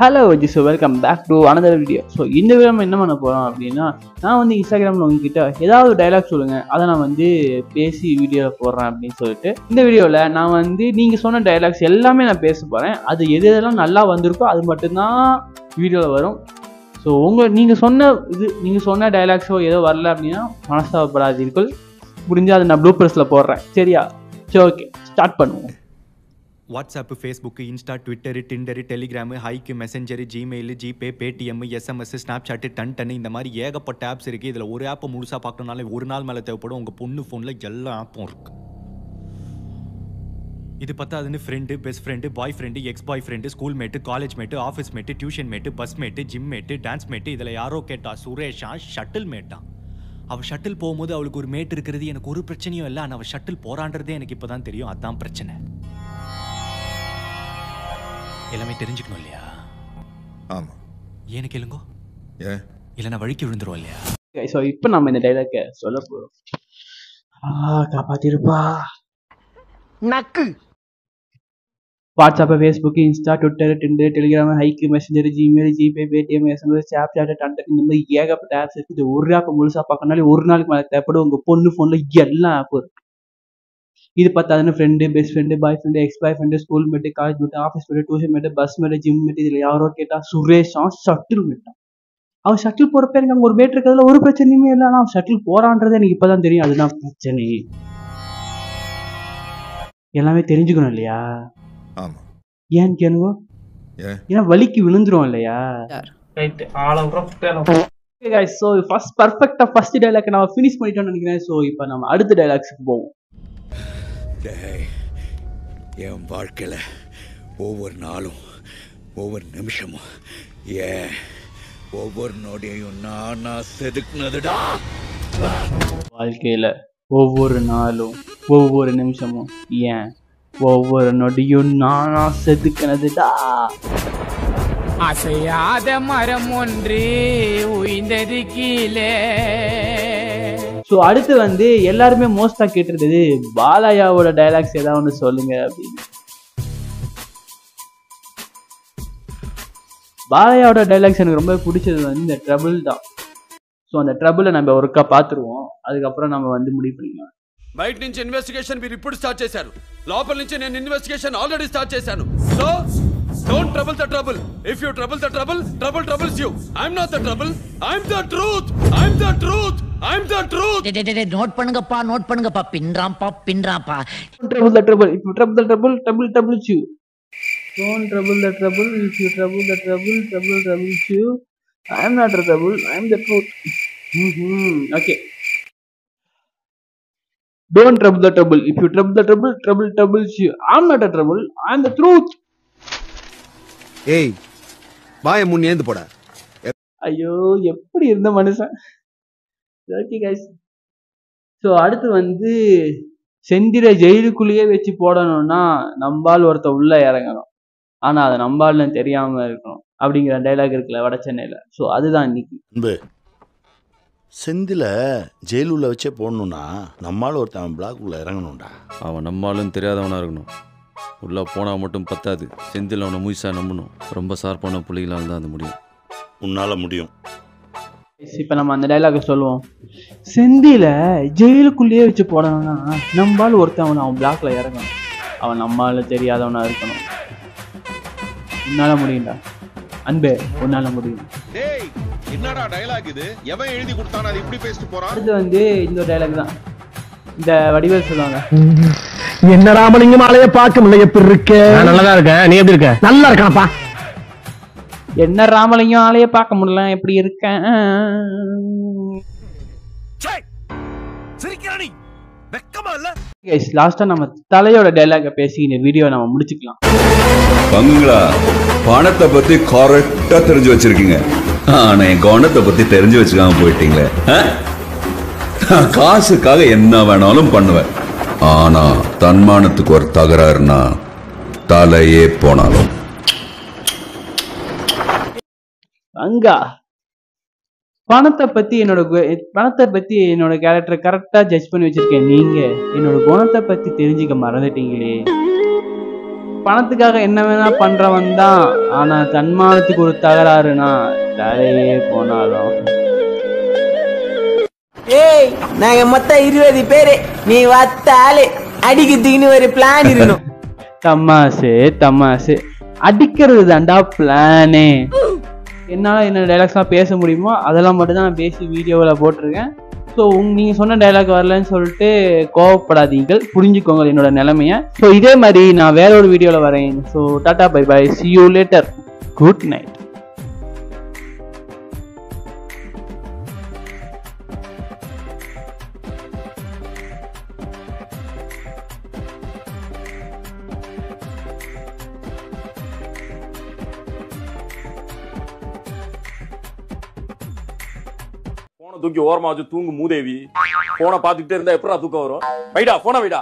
Hello guys, welcome back to another video. So இந்த video நம்ம என்ன பண்ண போகிறோம் அப்படின்னா, நான் வந்து இன்ஸ்டாகிராமில் உங்ககிட்ட ஏதாவது ஒரு டைலாக் சொல்லுங்கள், அதை நான் வந்து பேசி வீடியோவில் போடுறேன் அப்படின்னு சொல்லிட்டு இந்த வீடியோவில் நான் வந்து நீங்கள் சொன்ன டைலாக்ஸ் எல்லாமே நான் பேச போகிறேன். அது எது எதெல்லாம் நல்லா வந்திருக்கோ அது மட்டும்தான் வீடியோவில் வரும். ஸோ நீங்கள் சொன்ன டைலாக்ஸோ ஏதோ வரல அப்படின்னா மனஸ்தாபப்படாதீர்கள். முடிஞ்சால் அதை நான் ப்ளூ ப்ரெஸ்ஸில் போடுறேன், சரியா? சரி, ஓகே, ஸ்டார்ட் பண்ணுவோம். WhatsApp, Facebook, Insta, Twitter, Tinder, Telegram, Hike, Messenger, Gmail, GPay, Paytm, SMS, Snapchat, டன் இந்த மாதிரி ஏகப்பட்ட ஆப்ஸ் இருக்குது. இதில் ஒரு ஆப்பை முழுசாக பார்க்கணுனாலே ஒரு நாள் மேலே தேவைப்படும். உங்கள் பொண்ணு ஃபோனில் எல்லா ஆப்பும் இருக்குது. இது பத்தாதுன்னு friend, best friend, boyfriend, ex boyfriend, schoolmate, college mate, office mate, tuition mate, bus mate, gym mate, dance mate. இதில் யாரோ கேட்டா சுரேஷா ஷட்டில் மேட்டான். அவள் ஷட்டில் போகும்போது அவளுக்கு ஒரு மேட் இருக்கிறது எனக்கு ஒரு பிரச்சனையும் இல்லை. ஆனால் அவள் ஷட்டில் போறான்றதே எனக்கு இப்போ தான் தெரியும். அதுதான் பிரச்சனை. எல்லாமே தெரிஞ்சுக்கணும் இல்லையா? ஆமா. ஏன்னு கேளுங்க. இல்லைன்னா வழிக்கு விழுந்துரும் இல்லையா? ஸோ இப்போ நம்ம இந்த டைலாக்கை சொல்ல போகிறோம். காப்பாத்திருப்பா. நக்கு. WhatsApp, Facebook, Insta, Twitter, Tinder, Telegram, Hike, Messenger, Gmail, GPay, Paytm, SMS, Snapchat, டன் இந்த மாதிரி ஏகப்பட்ட ஆப்ஸ் இருக்குது. இது ஒரு ஆப்பை முழுசாக பார்க்கறனாலே ஒரு நாளைக்கு மேலே தேவைப்படும். உங்கள் பொண்ணு ஃபோனில் எல்லா ஆப்பும் இருக்குது. இது பார்த்தாதுன்னு friend, best friend, boyfriend, ex boyfriend, schoolmate, college mate, office mate, tuition mate, bus mate, gym mate. இதில் யாரோ கேட்டால் சுரேஷா ஷட்டில் மேட்டான். அவன் ஷட்டில் போகிறப்ப எனக்கு அங்கே ஒரு மேட் இருக்கிறதுல ஒரு பிரச்சனையுமே இல்லை. ஆனால் அவன் ஷட்டில் போகிறான்றதே எனக்கு இப்போ தான் தெரியும். அதுதான் பிரச்சனை. எல்லாமே தெரிஞ்சுக்கணும் இல்லையா? ஆமாம். ஏன்னு கேளுங்க. ஏன்னா வலிக்கு விழுந்துரும் இல்லையா? ரைட். ஸோ ஃபர்ஸ்ட் டைலாக் நம்ம ஃபினிஷ் பண்ணிட்டோம்னு நினைக்கிறேன். ஸோ இப்போ நம்ம அடுத்த டைலாக்ஸுக்கு போவோம். என் வாழ்க்கையில் ஒவ்வொரு நாளும், ஒவ்வொரு நிமிஷமும், ஒவ்வொரு நொடியையும் நானா செதுக்குனதுடா. வாழ்க்கையில் ஒவ்வொரு நாளும், ஒவ்வொரு நிமிஷமும், ஒவ்வொரு நொடியும் நானா செதுக்குனதுடா. அசையாத மரம் ஒன்று உயிர்ந்தது கீழே. ஸோ அடுத்து வந்து எல்லாருமே மோஸ்டா கேட்டிருந்தது பாலையாவோட டைலாக்ஸ் ஏதாவது ஒன்று சொல்லுங்க அப்படின்னு. பாலையாவோட டைலாக்ஸ் எனக்கு ரொம்ப பிடிச்சது வந்து இந்த ட்ரபிள் தான். ஸோ அந்த ட்ரபிளை நம்ம ஒருக்கா பார்த்துருவோம், அதுக்கப்புறம் நம்ம வந்து முடிவு பண்ணிக்கலாம். బయట నుంచి ఇన్వెస్టిగేషన్ మీరు ఇప్పుడు స్టార్ట్ చేశారు. లోపల నుంచి నేను ఇన్వెస్టిగేషన్ ఆల్రెడీ స్టార్ట్ చేశాను. So don't trouble the trouble. If you trouble the trouble, trouble troubles you. I'm not the trouble. I'm the truth. I'm the truth. I'm the truth. Note பண்ணுங்கப்பா பின்றாம்பா. Don't trouble the trouble. If you trouble the trouble, trouble troubles you. Don't trouble the trouble. If you trouble the trouble, trouble troubles you. I'm not the trouble. I'm the truth. Okay. Don't trouble the trouble. If you trouble the trouble, trouble troubles you. I'm not the trouble. I'm the truth. ஏய், வாயை முன் ஏந்து போடா. ஐயோ, எப்படி இருந்த மனுஷன். Okay guys. So அடுத்து வந்து செந்திரை ஜெயிலுக்குள்ளேயே வச்சு போடணும்னா நம்பால் ஒருத்த உள்ள இறங்கணும், ஆனால் அதை நம்பால்னு தெரியாமல் இருக்கணும் அப்படிங்கிற டைலாக் இருக்குல்ல வட சென்னையில். ஸோ அதுதான் இன்னைக்கு. செந்தில ஜெயிலுள்ள வச்சே போடணும்னா நம்மால் ஒருத்தன் பிளாக் உள்ள இறங்கணும்டா. அவன் நம்மாலும் தெரியாதவனா இருக்கணும். உள்ளே போனால் மட்டும் பத்தாது, செந்தில் அவனை முயற்சியாக நம்பணும். ரொம்ப ஷார்ப்பான புள்ளிகளால் தான் அது முடியும். உன்னால் முடியும். இப்போ நம்ம அந்த டைலாக சொல்லுவோம். செந்தில ஜெயிலுக்குள்ளேயே வச்சு போடணும்னா நம்பால் ஒருத்தன் அவன் பிளாக்ல இறங்கணும், அவன் நம்மால தெரியாதவனா இருக்கணும். உன்னால முடியும்டா அன்பே, உன்னால முடியும். என்னடா டயலாக் இது? எவன் எழுதி கொடுத்தானே அது இப்படி பேசிட்டு போறான்? அடுத்து வந்து இந்த டைலாக் தான். இந்த வடிவேல் சொல்லுவாங்க, என்ன ராமலிங்கம் ஆளைய பார்க்க முடியல, எப்படி இருக்க? நல்லதா இருக்க, நீ எப்படி இருக்க? நல்லா இருக்கானப்பா. என்ன ராமலிங்கம் ஆளைய பார்க்க முடியல, எப்படி இருக்கேன்? லாஸ்டா நம்ம தலையோட டைலாக பேசி இந்த வீடியோ நம்ம முடிச்சுக்கலாம். பங்களா பணத்தை பத்தி கரெக்டா தெரிஞ்சு வச்சிருக்கீங்க, ஆனா என் கவனத்தை பத்தி தெரிஞ்சு வச்சுக்காம போயிட்டீங்களே. காசுக்காக என்ன வேணாலும் பண்ணுவேன், ஆனா தன்மானத்துக்கு ஒரு தகராறுனா தலையே போனாலும். அங்கா பணத்தை பத்தி என்னோட கேரக்டரை கரெக்டா ஜட்ஜ் பண்ணி வச்சிருக்கேன். நீங்க என்னோட குணத்தை பத்தி தெரிஞ்சுக்க மறந்துட்டீங்களே. பணத்துக்காக என்ன வேணா பண்றவன் தான். ஆனா தன்மானத்துக்கு ஒரு தகராறுனா தலையே போனாலும். ஏய் நாங்க மொத்தம் 20 பேரு, நீ வத்தாலே அடிக்கிறதுக்குன்னு ஒரு பிளான் இருக்கணும். தமாசு அடிக்கிறது தாண்டா பிளானே. என்னால் என்ன டைலாக்ஸ்லாம் பேச முடியுமோ அதெல்லாம் மட்டும்தான் நான் பேசி வீடியோவில் போட்டிருக்கேன். ஸோ நீங்கள் சொன்ன டைலாக் வரலன்னு சொல்லிட்டு கோவப்படாதீங்கள், புரிஞ்சுக்கோங்க என்னோட நிலைமையை. ஸோ இதே மாதிரி நான் வேற ஒரு வீடியோவில் வரேன். ஸோ டாடா bye bye, see you later, good night. தூக்கி ஓரமா வச்சு தூங்கு மூதேவி. போனை பாத்துக்கிட்டே இருந்தா எப்படா தூக்கம் வரும்? வைடா போனை வைடா.